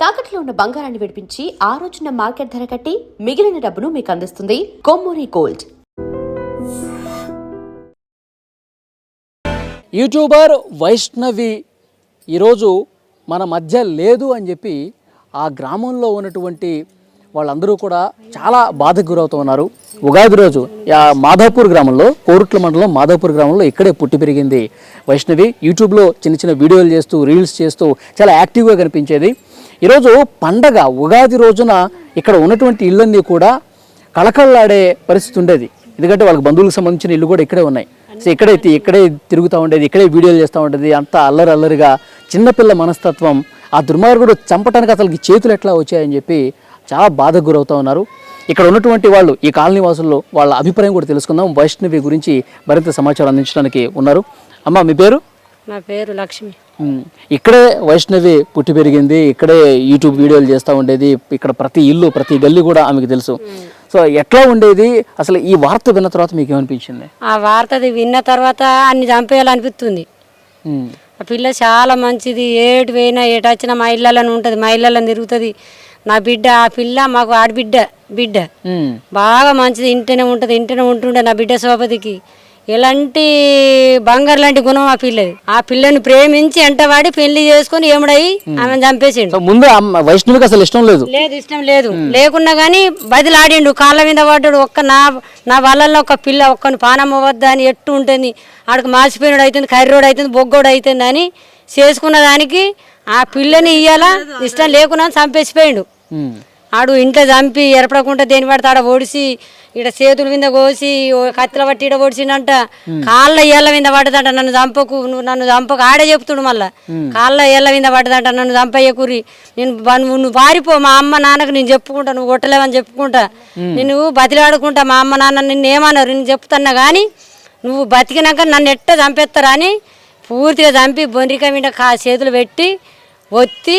తాకట్లో ఉన్న బంగారాన్ని విడిపించి ఆ రోజున మార్కెట్ ధర కట్టి మిగిలిన డబ్బును మీకు అందిస్తుంది కొమ్మూరి గోల్డ్. యూట్యూబర్ వైష్ణవి ఈరోజు మన మధ్య లేదు అని చెప్పి ఆ గ్రామంలో ఉన్నటువంటి వాళ్ళందరూ కూడా చాలా బాధకు గురవుతూ ఉన్నారు. ఉగాది రోజు మాధవపూర్ గ్రామంలో, కోరుట్ల మండలం మాధవపూర్ గ్రామంలో ఇక్కడే పుట్టి పెరిగింది వైష్ణవి. యూట్యూబ్లో చిన్న చిన్న వీడియోలు చేస్తూ, రీల్స్ చేస్తూ చాలా యాక్టివ్గా కనిపించేది. ఈరోజు పండగ ఉగాది రోజున ఇక్కడ ఉన్నటువంటి ఇళ్ళన్నీ కూడా కళకళలాడే పరిస్థితి ఉండేది. ఎందుకంటే వాళ్ళకి బంధువులకు సంబంధించిన ఇల్లు కూడా ఇక్కడే ఉన్నాయి. సో ఇక్కడే తిరుగుతూ ఉండేది, ఇక్కడే వీడియోలు చేస్తూ ఉండేది. అంతా అల్లరిగా చిన్నపిల్ల మనస్తత్వం. ఆ దుర్మార్గుడు చంపటానికి అసలుకి చేతులు ఎట్లా వచ్చాయని చెప్పి చాలా బాధకు గురవుతూ ఉన్నారు. ఇక్కడ ఉన్నటువంటి వాళ్ళు, ఈ కాలనీ వాసుల్లో వాళ్ళ అభిప్రాయం కూడా తెలుసుకుందాం. వైష్ణవి గురించి మరింత సమాచారం అందించడానికి ఉన్నారు. అమ్మ, మీ పేరు? నా పేరు లక్ష్మి. ఇక్కడే వైష్ణవి పుట్టి పెరిగింది, ఇక్కడే యూట్యూబ్ వీడియోలు చేస్తూ ఉండేది. ఇక్కడ ప్రతి ఇల్లు, ప్రతి గల్లీ కూడా ఆమెకు తెలుసు. సో ఎట్లా ఉండేది అసలు? ఈ వార్త విన్న తర్వాత మీకు ఏమనిపించింది? ఆ వార్త విన్న తర్వాత అన్ని చంపేయాలనిపిస్తుంది. ఆ పిల్ల చాలా మంచిది, ఏటు పోయినా ఏటు వచ్చినా మా ఇళ్ళని ఉంటుంది, మా ఇళ్ళని తిరుగుతుంది. నా బిడ్డ, ఆ పిల్ల మాకు బిడ్డ బాగా మంచిది, ఇంటనే ఉంటుంది, ఇంటనే ఉంటుండే నా బిడ్డ సోపతికి. ఎలాంటి బంగారు లాంటి గుణం ఆ పిల్లది. ఆ పిల్లని ప్రేమించి ఎంటవాడి పెళ్లి చేసుకుని ఏముడయి ఆమె చంపేసిండు. ముందు వైష్ణవికి అసలు ఇష్టం లేదు, ఇష్టం లేదు. లేకున్నా గానీ బదిలాడిండు, కాళ్ళ మీద పడ్డాడు. నా వాళ్ళల్లో ఒక పిల్ల ఒక్కని పానమ్మ వద్ద అని ఎట్టు ఉంటుంది, ఆడికి మాసిపోయినాడు అవుతుంది, కర్రోడు అవుతుంది, బొగ్గోడు అవుతుంది అని చేసుకున్న దానికి ఆ పిల్లని ఇయ్యాల ఇష్టం లేకున్నా చంపేసిపోయిండు. ఆడు ఇంట్లో చంపి ఎరపడకుండా దేని పడితే ఆడ ఓడిసి, ఇక్కడ చేతుల మీద కోసి కత్తిల పట్టి ఈడ ఓడిసిండంట. కాళ్ళ ఏళ్ళ మీద పడ్డదంట, నన్ను చంపకు ఆడే చెప్తుడు. మళ్ళా కాళ్ళ ఏళ్ళ మీద పడ్డదంట, నన్ను చంపయ్యకూరి, నువ్వు పారిపో, మా అమ్మ నాన్నకు నేను చెప్పుకుంటా, నువ్వు కొట్టలేవని చెప్పుకుంటా, నేను బతిలాడుకుంటా, మా అమ్మ నాన్న నిన్ను ఏమన్నారు నేను చెప్తున్నా కానీ నువ్వు బతికినాక నన్ను ఎట్ట చంపేస్తారా అని పూర్తిగా చంపి బొండ్రిక మీద చేతులు పెట్టి ఒత్తి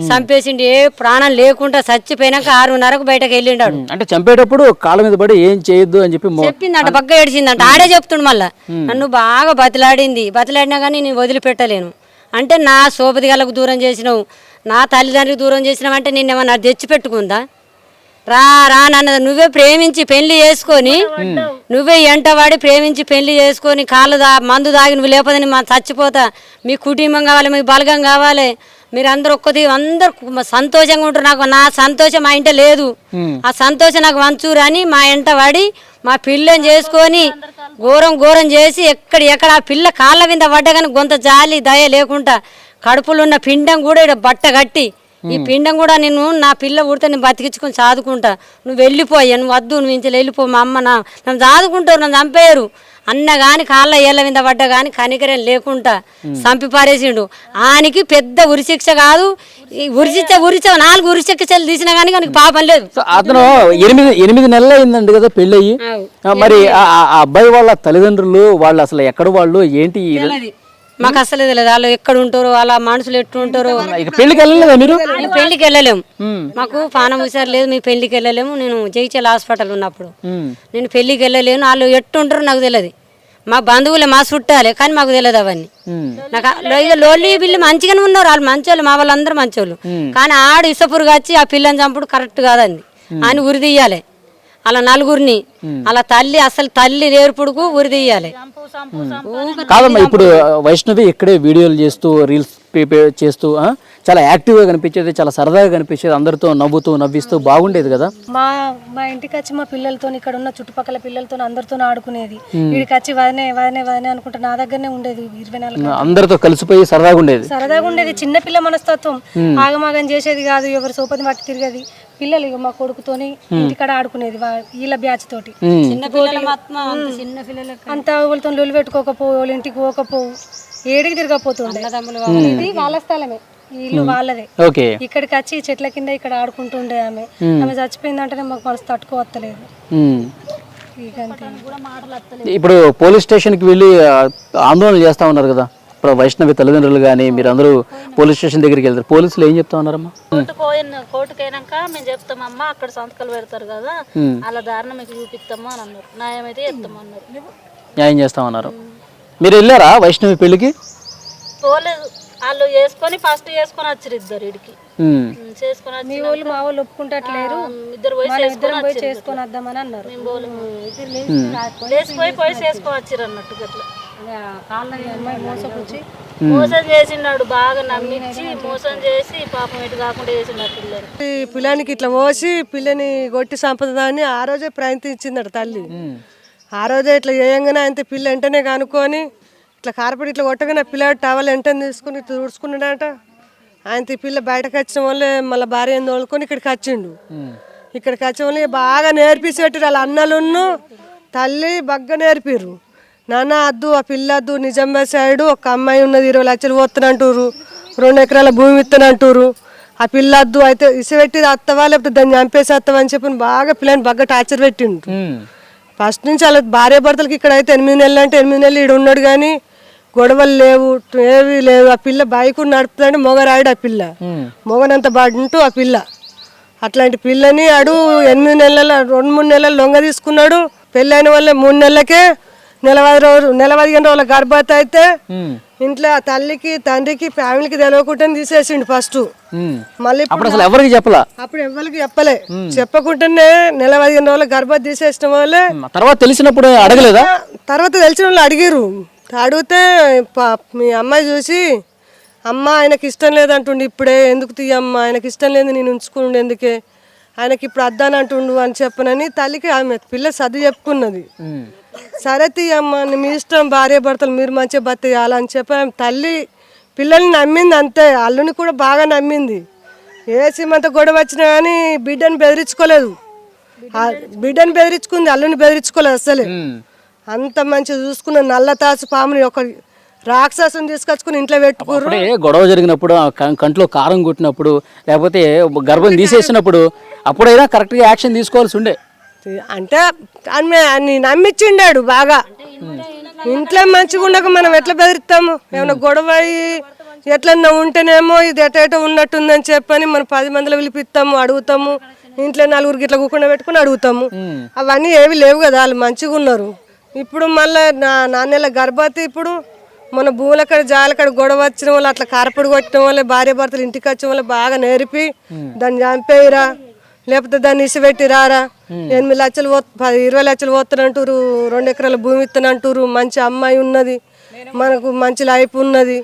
చంపేసిండు. ఏ ప్రాణం లేకుండా చచ్చిపోయినాక 6:30కు బయటకు వెళ్ళిండాడు. అంటే చంపేటప్పుడు కాళ్ళ మీద పడి ఏం చేయొద్దు అని చెప్పి చెప్పిందంట, బగ్గ ఏడిచిందంట. ఆడే చెప్తుండు. మళ్ళా నన్ను బాగా బతిలాడినా కానీ నేను వదిలిపెట్టలేను అంటే, నా సోపతి గలకు దూరం చేసినావు, నా తల్లిదండ్రికి దూరం చేసినావు అంటే నిన్నేమన్నా తెచ్చిపెట్టుకుందా? రా నన్నది. నువ్వే ప్రేమించి పెళ్లి చేసుకొని, నువ్వే ఎంటవాడి ప్రేమించి పెళ్లి చేసుకొని కాళ్ళు మందు దాగి నువ్వు లేకపోతే మా చచ్చిపోతా, మీ కుటుంబం కావాలి, మీ బలగం కావాలి, మీరు అందరు అందరు సంతోషంగా ఉంటారు. నాకు నా సంతోషం మా ఇంట లేదు, ఆ సంతోషం నాకు వంచూరు అని మా ఇంట వాడి మా పిల్లని చేసుకొని ఘోరం చేసి ఎక్కడ ఆ పిల్ల కాళ్ళ మీద పడ్డగాని గొంత జాలి దయ లేకుండా కడుపులో ఉన్న పిండం కూడా ఇక్కడ బట్ట కట్టి, ఈ పిండం కూడా నేను నా పిల్ల ఉడితే నేను బతికించుకొని చదువుకుంటా, నువ్వు వెళ్ళిపోయా, నువ్వు వద్దు, నువ్వు ఇంట్లో వెళ్ళిపో, మా అమ్మ నన్ను చదువుకుంటారు, నన్ను చంపేయరు అన్న కానీ కాళ్ళ ఏళ్ళ మీద పడ్డ కానీ కనికరం లేకుండా చంపి పారేసిండు. ఆయనకి పెద్ద ఉరిశిక్ష కాదు, ఉరిశిక్ష 4 ఉరిశిక్షలు తీసినా కానీ మనకి పాపం లేదు. అతను 8 నెలలు అయిందండి కదా పెళ్ళి అయ్యి. మరి ఆ అబ్బాయి వాళ్ళ తల్లిదండ్రులు వాళ్ళు అసలు ఎక్కడ, వాళ్ళు ఏంటి మాకు అసలు తెలియదు. వాళ్ళు ఎక్కడ ఉంటారో, వాళ్ళ మనుషులు ఎట్టు ఉంటారో. పెళ్లికి వెళ్ళలేదా మీరు? పెళ్లికి వెళ్ళలేము, మాకు పానం హుషారు లేదు, మేము పెళ్లికి వెళ్ళలేము. నేను జైచల్ హాస్పిటల్ ఉన్నప్పుడు నేను పెళ్లికి వెళ్ళలేను. వాళ్ళు ఎట్టు ఉంటారో నాకు తెలియదు. మా బంధువులే, మా చుట్టాలే, కానీ మాకు తెలియదు అవన్నీ. నాకు లోన్లీ పిల్లి మంచిగానే ఉన్నారు, వాళ్ళు మంచోళ్ళు, మా వాళ్ళందరూ మంచోళ్ళు. కానీ ఆడు ఇసపురుగా వచ్చి ఆ పిల్లని చంపుడు కరెక్ట్ కాదండి అని ఉరి తీయాలి. అలా 4గురిని అలా తల్లి నేర్పుడుకు ఉరి తీయాలి. కాదమ్మా, ఇప్పుడు వైష్ణవి ఇక్కడే వీడియోలు చేస్తూ, రీల్స్ చేస్తూ చాలా యాక్టివ్గా కనిపించేది, చాలా సరదాగా కనిపించేది, అందరితో నవ్విస్తూ బాగుండేది కదా. మా ఇంటికి వచ్చి మా పిల్లలతో, ఇక్కడ ఉన్న చుట్టుపక్కల పిల్లలతో అందరితో ఆడుకునేది. వీడికి వచ్చి వదనే అనుకుంటా నా దగ్గరనే ఉండేది. 24 అందరితో కలిసిపోయి సరదాగా ఉండేది. చిన్నపిల్ల మనస్తత్వం, ఆగమాగం చేసేది కాదు, ఎవరు సోపతి పట్టి తిరిగేది. పిల్లలు మా కొడుకుతోని ఇంటికాడ ఆడుకునేది, వీళ్ళ బ్యాచ్ తోటి. అంతా వాళ్ళతో లొల్లి పెట్టుకోకపోవు, వాళ్ళ ఇంటికి పోకపోవు, ఏడికి తిరగపోతుండే. ఇది వాళ్ళ స్థలమే, ఇల్లు వాళ్ళదే. ఇక్కడికి వచ్చి చెట్ల కింద ఇక్కడ ఆడుకుంటుండే. ఆమె చచ్చిపోయిందంటే మాకు మనసు తట్టుకోవత్తలేదు. ఇప్పుడు పోలీస్ స్టేషన్ కి వెళ్ళి ఆందోళన చేస్తా ఉన్నారు కదా ఇప్పుడు వైష్ణవి తల్లిదండ్రులు కానీ, మీరు అందరూ పోలీస్ స్టేషన్ దగ్గరికి వెళ్తారు, పోలీసులు ఏం చెప్తా ఉన్నారమ్మా? కోర్టుకైనాక మేము చెప్తామమ్మా, అక్కడ సంతకాలు పెడతారు కదా, అలా దారుణం మీకు చూపిస్తాము అని అన్నారు. న్యాయం అయితే చెప్తామన్నారు, న్యాయం చేస్తామన్నారు. మీరు వెళ్ళారా వైష్ణవి పెళ్లికి? పోలేదు. వాళ్ళు వేసుకొని ఫస్ట్ చేసుకొని వచ్చారు ఇద్దరు ఇడికి చేసుకొని మీ వాళ్ళు మా వాళ్ళు ఒప్పుకుంటట్లేరు, ఇద్దరు పోయి ఇద్దరం పోయి చేసుకొని వద్దామని అన్నారు. పోయి చేసుకోవచ్చారు అన్నట్టు గట్లా అమ్మాయి మోసపుచ్చి మోసం చేసినాడు, బాగా నమ్మించి మోసం చేసి పాపం ఎటు కాకుండా చేసినాడు పిల్లలు. ఈ పిల్లానికి ఇట్లా పోసి పిల్లని కొట్టి సంపదని ఆ రోజే ప్రయత్నించిందట తల్లి. ఆ రోజే ఇట్లా చేయంగానే ఆయన పిల్ల వెంటనే కనుక్కొని ఇట్లా కార్పెట్ ఇట్లా కొట్టగానే పిల్లాడు టవల్ వెంటనే తీసుకుని ఇట్లా తుడుచుకున్నాడట. ఆయన పిల్ల బయటకు వచ్చిన వాళ్ళే మళ్ళీ భార్య తోలుకొని ఇక్కడికి వచ్చిండు. ఇక్కడికి వచ్చిన వాళ్ళు బాగా నేర్పిసి పెట్టారు. వాళ్ళ అన్నలున్ను తల్లి బాగా నేర్పిర్రు. నాన్న అద్దు ఆ పిల్ల అద్దు, నిజామాబాద్ సైడు ఒక అమ్మాయి ఉన్నది 20 లక్షలు పోతానంటారు, 2 ఎకరాల భూమి ఇస్తానంటారు, ఆ పిల్ల అద్దు అయితే ఇసుపెట్టి అత్తవా లేకపోతే దాన్ని చంపేసి అత్తవా అని చెప్పి బాగా పిల్లని బాగా టార్చర్ పెట్టిండు. ఫస్ట్ నుంచి అలా భార్య భర్తలకి ఇక్కడ అయితే 8 నెలలు అంటే 8 నెలలు ఈడ ఉన్నాడు కానీ గొడవలు లేవు, ఏవి లేవు. ఆ పిల్ల బైక్ నడుపుతుంటే మొగరాయుడు ఆ పిల్ల, మొగనంత బాడుంటూ ఆ పిల్ల. అట్లాంటి పిల్లని ఆడు 8 నెలల 2-3 నెలలు లొంగ తీసుకున్నాడు. పెళ్ళైన వాళ్ళే 3 నెలలకే 15 రోజుల గర్భవతి అయితే ఇంట్లో తల్లికి తండ్రికి ఫ్యామిలీకి తెలియకుండా తీసేసిండు ఫస్ట్. మళ్ళీ అసలు ఎవరికి చెప్పలా, అప్పుడు ఎవరికి చెప్పలే, చెప్పకుండానే 15 రోజుల గర్భవతి తీసేసిన వాళ్ళే. తర్వాత తెలిసినప్పుడు అడగలేదా? తర్వాత తెలిసిన వాళ్ళు అడిగిరు. అడిగితే మీ అమ్మాయి చూసి అమ్మ ఆయనకి ఇష్టం లేదంటుండు, ఇప్పుడే ఎందుకు తీయమ్మ, ఆయనకి ఇష్టం లేదు నేను ఉంచుకుండు ఎందుకే, ఆయనకి ఇప్పుడు అద్దానంటుండు అని చెప్పనని తల్లికి ఆమె పిల్ల సర్ది చెప్పుకున్నది. సరే తీయమ్మ మీ ఇష్టం, భార్య భర్తలు మీరు మంచిగా బతకాలని చెప్పి తల్లి పిల్లల్ని నమ్మింది అంతే. అల్లుని కూడా బాగా నమ్మింది. ఏ సీమంత గొడవ వచ్చినా కానీ బిడ్డని బెదిరించుకోలేదు, బిడ్డని బెదిరించుకుంది, అల్లుని బెదిరించుకోలేదు అసలే. అంత మంచిగా చూసుకున్న నల్ల తాసు పాముని ఒక రాక్షసుని తీసుకొచ్చుకుని ఇంట్లో పెట్టుకోరు. గొడవ జరిగినప్పుడు కంట్లో కారం కొట్టినప్పుడు లేకపోతే గర్భం తీసేసినప్పుడు అప్పుడైనా కరెక్ట్గా యాక్షన్ తీసుకోవాల్సి ఉండే. అంటే అన్ని నమ్మిచ్చిండాడు బాగా. ఇంట్లో మంచిగా ఉండక మనం ఎట్లా బెదిరిస్తాము, ఏమైనా గొడవ ఎట్లన్నా ఉంటేనేమో ఇది ఎటో ఉన్నట్టుందని చెప్పని మనం 10 మందిలో పిలిపిస్తాము, అడుగుతాము, ఇంట్లో 4 ఇట్లా కూకుండా పెట్టుకుని అడుగుతాము. అవన్నీ ఏవి లేవు కదా, వాళ్ళు మంచిగా ఉన్నారు. ఇప్పుడు మళ్ళీ 4 నెలల గర్భవతి. ఇప్పుడు మన భూములక్కడ జాలక్కడ గొడవ వచ్చిన వాళ్ళు అట్లా కారపొడి కొట్టడం వల్ల భార్య భర్తలు ఇంటికి వచ్చిన వల్ల బాగా నేర్పి దాన్ని చంపేయరా లేకపోతే దాన్ని ఇసిపెట్టి రారా, 8 లక్షలు 20 లక్షలు పోతానంటారు, 2 ఎకరాల భూమి ఇస్తానంటారు, మంచి అమ్మాయి ఉన్నది, మనకు మంచి లైఫ్ ఉన్నది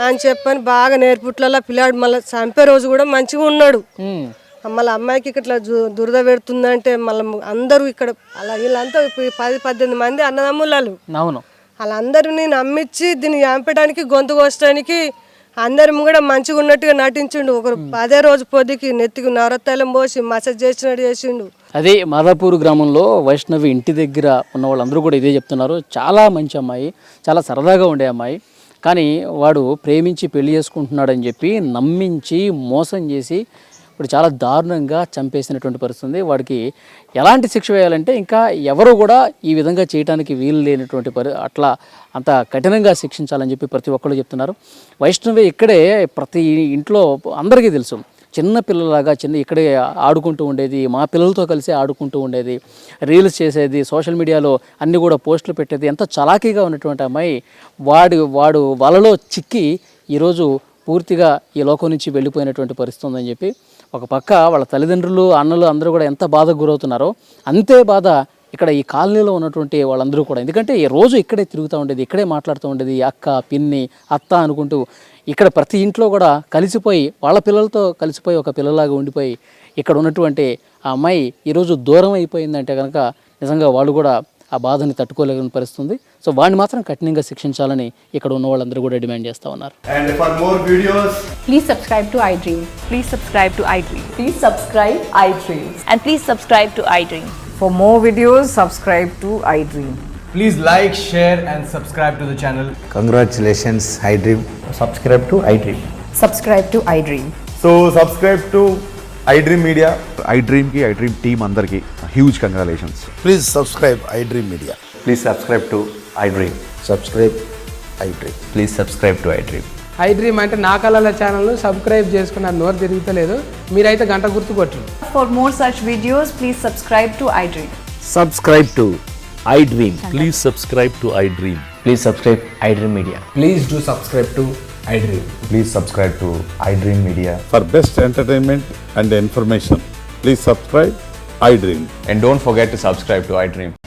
అని చెప్పని బాగా నేర్పుట్లలో పిల్లాడు మళ్ళీ చంపే రోజు కూడా మంచిగా ఉన్నాడు. మళ్ళీ అమ్మాయికి ఇట్లా దురద పెడుతుందంటే మళ్ళీ అందరూ ఇక్కడ అలా వీళ్ళంతా 10-18 మంది అన్నదమ్ముళ్ళు, వాళ్ళందరినీ నమ్మించి దీన్ని చంపడానికి గొంతు కోసడానికి అందరం కూడా మంచిగా ఉన్నట్టుగా నటించిండు. ఒకరు అదే రోజు పొద్దుకి నెత్తికి నవరత్తాలం పోసి మసాజ్ చేసినట్టు చేసిండు. అదే మాదాపూర్ గ్రామంలో వైష్ణవి ఇంటి దగ్గర ఉన్న వాళ్ళందరూ కూడా ఇదే చెప్తున్నారు. చాలా మంచి అమ్మాయి, చాలా సరదాగా ఉండే అమ్మాయి, కానీ వాడు ప్రేమించి పెళ్లి చేసుకుంటున్నాడని చెప్పి నమ్మించి మోసం చేసి ఇప్పుడు చాలా దారుణంగా చంపేసినటువంటి పరిస్థితి. వాడికి ఎలాంటి శిక్ష వేయాలంటే ఇంకా ఎవరు కూడా ఈ విధంగా చేయడానికి వీలు లేనటువంటి అట్లా అంత కఠినంగా శిక్షించాలని చెప్పి ప్రతి ఒక్కళ్ళు చెప్తున్నారు. వైష్ణవి ఇక్కడే ప్రతి ఇంట్లో అందరికీ తెలుసు, చిన్న పిల్లలాగా ఇక్కడే ఆడుకుంటూ ఉండేది, మా పిల్లలతో కలిసి ఆడుకుంటూ ఉండేది, రీల్స్ చేసేది, సోషల్ మీడియాలో అన్నీ కూడా పోస్టులు పెట్టేది. ఎంత చలాకీగా ఉన్నటువంటి అమ్మాయి వాడు వలలో చిక్కి ఈరోజు పూర్తిగా ఈ లోకం నుంచి వెళ్ళిపోయినటువంటి పరిస్థితి ఉందని చెప్పి ఒక పక్క వాళ్ళ తల్లిదండ్రులు అన్నలు అందరూ కూడా ఎంత బాధకు గురవుతున్నారో అంతే బాధ ఇక్కడ ఈ కాలనీలో ఉన్నటువంటి వాళ్ళందరూ కూడా. ఎందుకంటే ఈ రోజు ఇక్కడే తిరుగుతూ ఉండేది, ఇక్కడే మాట్లాడుతూ ఉండేది, అక్క పిన్ని అత్త అనుకుంటూ ఇక్కడ ప్రతి ఇంట్లో కూడా కలిసిపోయి వాళ్ళ పిల్లలతో కలిసిపోయి ఒక పిల్లలాగా ఉండిపోయి ఇక్కడ ఉన్నటువంటి ఆ అమ్మాయి ఈరోజు దూరం అయిపోయిందంటే కనుక నిజంగా వాళ్ళు కూడా ఆ బాధని తట్టుకోలేని పరిస్థితుంది. సో వాడిని మాత్రం కఠినంగా శిక్షించాలని ఇక్కడ ఉన్న వాళ్ళందరూ కూడా డిమాండ్ చేస్తూ ఉన్నారు. And for more videos, please subscribe to iDream. Please subscribe to iDream. Please subscribe iDream. And please subscribe to iDream. For more videos, subscribe to iDream. please like, share and subscribe to the channel. Congratulations, iDream. Subscribe to iDream. Subscribe to iDream. So subscribe to iDream Media. iDream ki iDream team andarki huge congratulations. Please subscribe iDream Media. Please subscribe to iDream. Subscribe iDream. Please subscribe to iDream. iDream అంటే నా కళల ఛానల్ను subscribe చేసుకున్న నోరు తిరుగుతలేదు, మీరైతే గంట గుర్తు కొట్టండి. For more such videos, please subscribe to iDream. Subscribe to iDream. Please subscribe to iDream. Please subscribe iDream Media. Please do subscribe to iDream. Please subscribe to iDream Media. For best entertainment and information, please subscribe iDream. And don't forget to subscribe to iDream.